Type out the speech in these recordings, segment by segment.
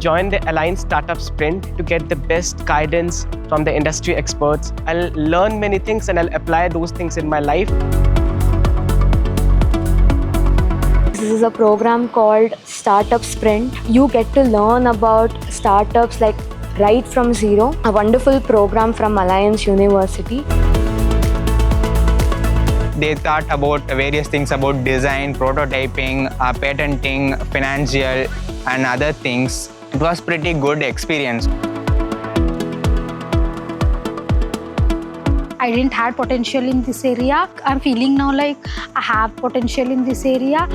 join the Alliance Startup Sprint to get the best guidance from the industry experts. I'll learn many things and I'll apply those things in my life. This is a program called Startup Sprint. You get to learn about startups like right from zero. A wonderful program from Alliance University. They thought about various things about design, prototyping, patenting, financial and other things. It was pretty good experience. I didn't have potential in this area. I'm feeling now like I have potential in this area.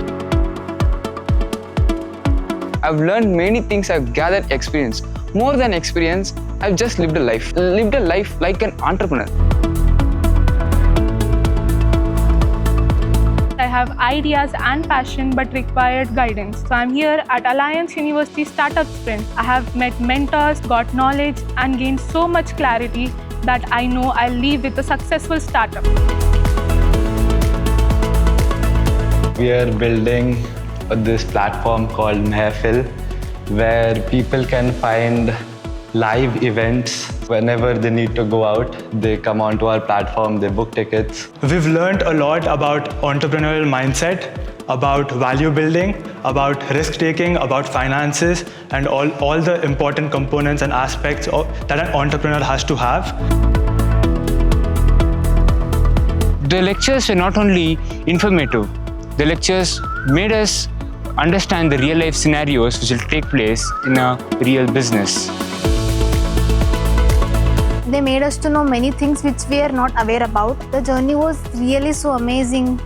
I've learned many things, I've gathered experience. More than experience, I've just lived a life. Lived a life like an entrepreneur. I have ideas and passion but required guidance. So I'm here at Alliance University Startup Sprint. I have met mentors, got knowledge and gained so much clarity that I know I'll leave with a successful startup. We are building this platform called MEFIL, where people can find live events whenever they need to go out. They come onto our platform, they book tickets. We've learned a lot about entrepreneurial mindset, about value building, about risk taking, about finances, and all the important components and aspects that an entrepreneur has to have. The lectures were not only informative, the lectures made us understand the real life scenarios which will take place in a real business. They made us to know many things which we are not aware about. The journey was really so amazing.